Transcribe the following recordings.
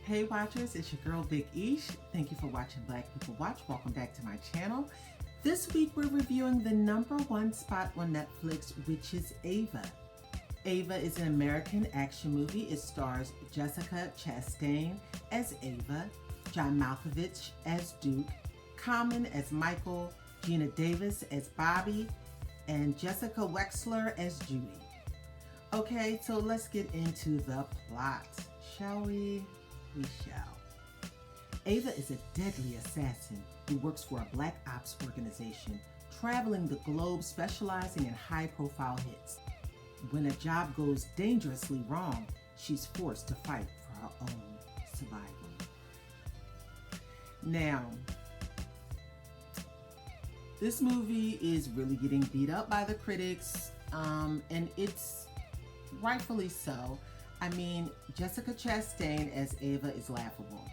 Hey watchers, it's your girl Big Ish. Thank you for watching Black People Watch. Welcome back to my channel. This week we're reviewing the #1 spot on Netflix, which is AVA. AVA is an American action movie. It stars Jessica Chastain as Ava, John Malkovich as Duke, Common as Michael, Gina Davis as Bobby, and Jessica Wexler as Judy. Okay, so let's get into the plot, shall we? We shall. Ava is a deadly assassin who works for a black ops organization, traveling the globe specializing in high-profile hits. When a job goes dangerously wrong, she's forced to fight for her own survival. Now, this movie is really getting beat up by the critics, and it's rightfully so. I mean, Jessica Chastain as Ava is laughable.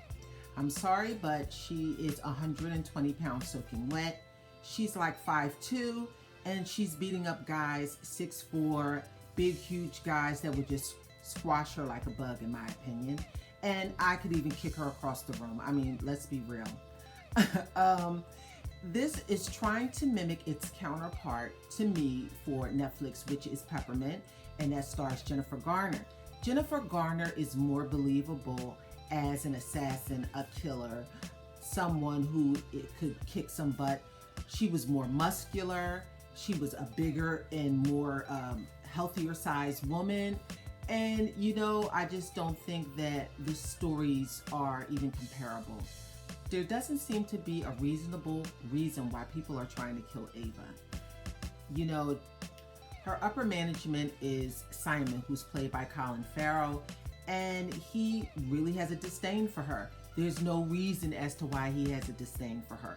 I'm sorry, but she is 120 pounds soaking wet. She's like 5'2", and she's beating up guys 6'4", big, huge guys that would just squash her like a bug, in my opinion. And I could even kick her across the room. I mean, let's be real. This is trying to mimic its counterpart to me for Netflix, which is Peppermint, and that stars Jennifer Garner. Jennifer Garner is more believable as an assassin, a killer, someone who could kick some butt. She was more muscular. She was a bigger and more healthier sized woman. And, you know, I just don't think that the stories are even comparable. There doesn't seem to be a reasonable reason why people are trying to kill Ava. You know, her upper management is Simon, who's played by Colin Farrell, and he really has a disdain for her. There's no reason as to why he has a disdain for her.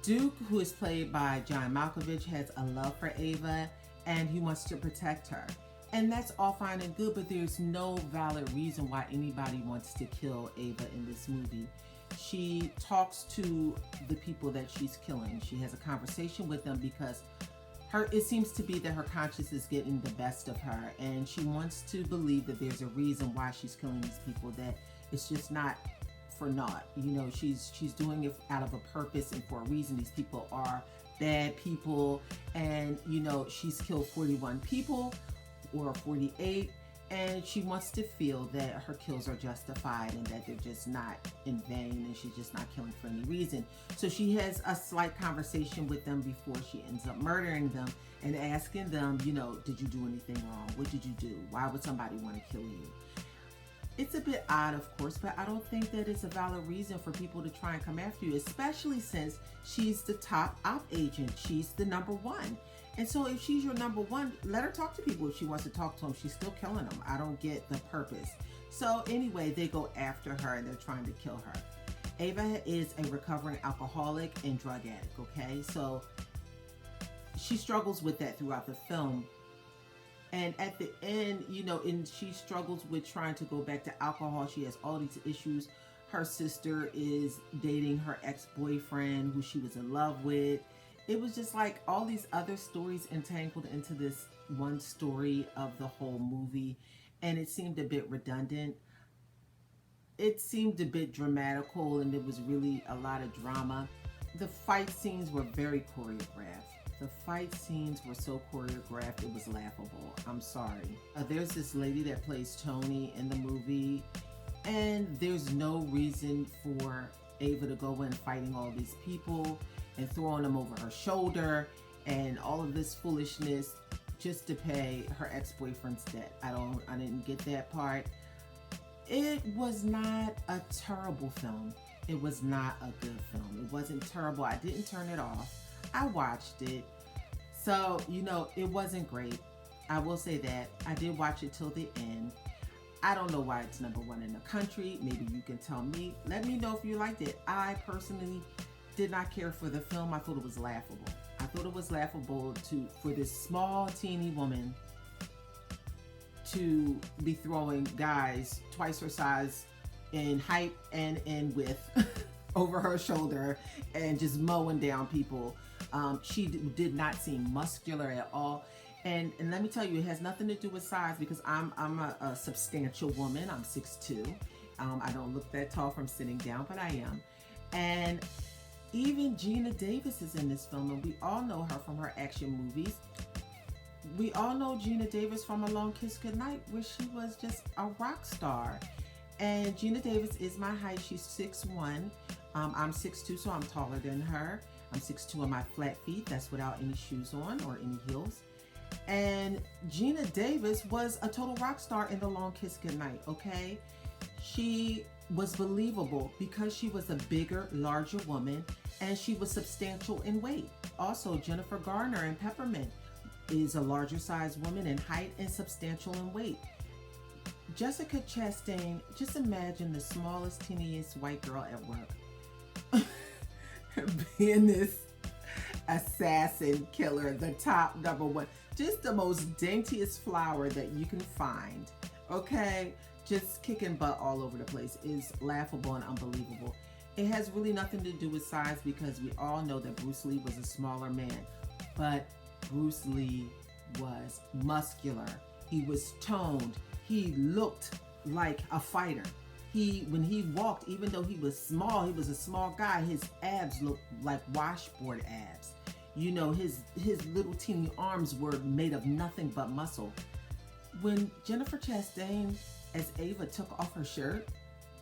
Duke, who is played by John Malkovich, has a love for Ava, and he wants to protect her. And that's all fine and good, but there's no valid reason why anybody wants to kill Ava in this movie. She talks to the people that she's killing. She has a conversation with them because it seems to be that her conscience is getting the best of her, and she wants to believe that there's a reason why she's killing these people, that it's just not for naught. You know, she's doing it out of a purpose and for a reason. These people are bad people, and you know, she's killed 41 people or 48, and she wants to feel that her kills are justified and that they're just not in vain, and she's just not killing for any reason. So she has a slight conversation with them before she ends up murdering them and asking them, you know, did you do anything wrong? What did you do? Why would somebody want to kill you? It's a bit odd, of course, but I don't think that it's a valid reason for people to try and come after you, especially since she's the top op agent. She's the #1. And so if she's your #1, let her talk to people if she wants to talk to them. She's still killing them. I don't get the purpose. So anyway, they go after her and they're trying to kill her. Ava is a recovering alcoholic and drug addict, okay? So she struggles with that throughout the film. And at the end, you know, she struggles with trying to go back to alcohol. She has all these issues. Her sister is dating her ex-boyfriend who she was in love with. It was just like all these other stories entangled into this one story of the whole movie, and it seemed a bit redundant. It seemed a bit dramatical, and there was really a lot of drama. The fight scenes were very choreographed. The fight scenes were so choreographed, it was laughable. I'm sorry. There's this lady that plays Tony in the movie, and there's no reason for Ava to go in fighting all these people and throwing them over her shoulder and all of this foolishness just to pay her ex-boyfriend's debt. I didn't get that part. It was not a terrible film. It was not a good film. It wasn't terrible. I didn't turn it off. I watched it. So, you know, it wasn't great. I will say that. I did watch it till the end. I don't know why it's #1 in the country. Maybe you can tell me. Let me know if you liked it. I personally did not care for the film. I thought it was laughable. I thought it was laughable for this small, teeny woman to be throwing guys twice her size in height and in width over her shoulder and just mowing down people. She did not seem muscular at all. And let me tell you, it has nothing to do with size, because I'm a substantial woman. I'm 6'2", I don't look that tall from sitting down, but I am. And even Gina Davis is in this film, and we all know her from her action movies. We all know Gina Davis from A Long Kiss Goodnight, where she was just a rock star. And Gina Davis is my height. She's 6'1". I'm 6'2", so I'm taller than her. I'm 6'2" on my flat feet. That's without any shoes on or any heels. And Gina Davis was a total rock star in The Long Kiss Goodnight, okay? She was believable because she was a bigger, larger woman, and she was substantial in weight. Also, Jennifer Garner in Peppermint is a larger sized woman in height and substantial in weight. Jessica Chastain, just imagine the smallest, teeniest white girl at work being this assassin killer, the top number one, just the most daintiest flower that you can find, okay? Just kicking butt all over the place is laughable and unbelievable. It has really nothing to do with size because we all know that Bruce Lee was a smaller man, but Bruce Lee was muscular. He was toned. He looked like a fighter. When he walked, even though he was small, he was a small guy, his abs looked like washboard abs. You know, his little teeny arms were made of nothing but muscle. When Jennifer Chastain as Ava took off her shirt,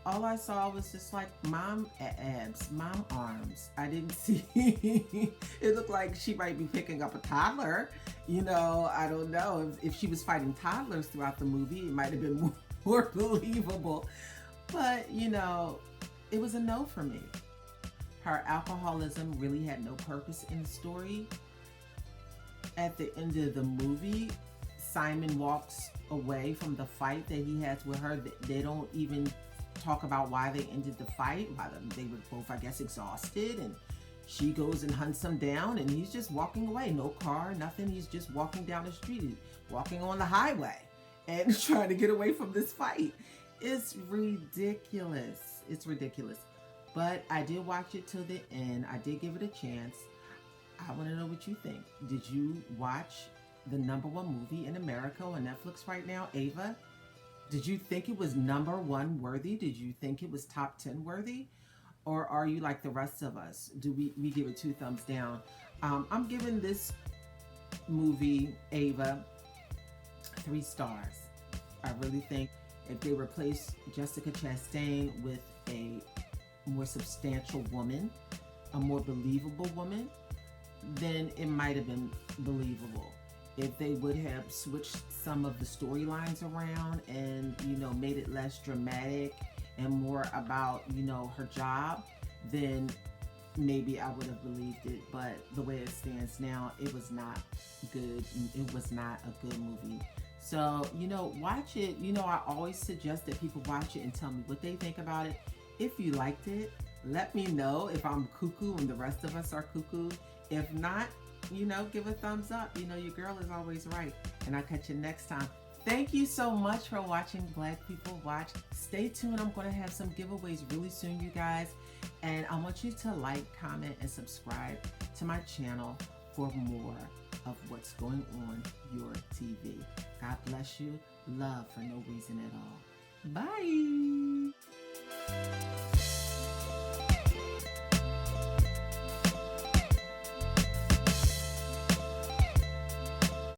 all I saw was just like mom abs, mom arms. I didn't see, it looked like she might be picking up a toddler. You know, I don't know. If she was fighting toddlers throughout the movie, it might have been more believable. But, you know, it was a no for me. Her alcoholism really had no purpose in the story. At the end of the movie, Simon walks away from the fight that he has with her. They don't even talk about why they ended the fight. Why they were both, I guess, exhausted, and she goes and hunts him down, and he's just walking away. No car, nothing. He's just walking down the street, walking on the highway, and trying to get away from this fight. It's ridiculous. It's ridiculous. But I did watch it till the end. I did give it a chance. I want to know what you think. Did you watch the #1 movie in America on Netflix right now, AVA? Did you think it was #1 worthy? Did you think it was top 10 worthy? Or are you like the rest of us? Do we give it 2 thumbs down? I'm giving this movie, AVA, 3 stars. I really think if they replaced Jessica Chastain with a more substantial woman, a more believable woman, then it might have been believable. If they would have switched some of the storylines around and, you know, made it less dramatic and more about, you know, her job, then maybe I would have believed it. But the way it stands now, it was not good. It was not a good movie. So, you know, watch it. You know, I always suggest that people watch it and tell me what they think about it. If you liked it, let me know if I'm cuckoo and the rest of us are cuckoo. If not, you know, give a thumbs up. You know, your girl is always right. And I'll catch you next time. Thank you so much for watching Black People Watch. Stay tuned. I'm going to have some giveaways really soon, you guys. And I want you to like, comment, and subscribe to my channel for more of what's going on your TV. God bless you. Love for no reason at all. Bye.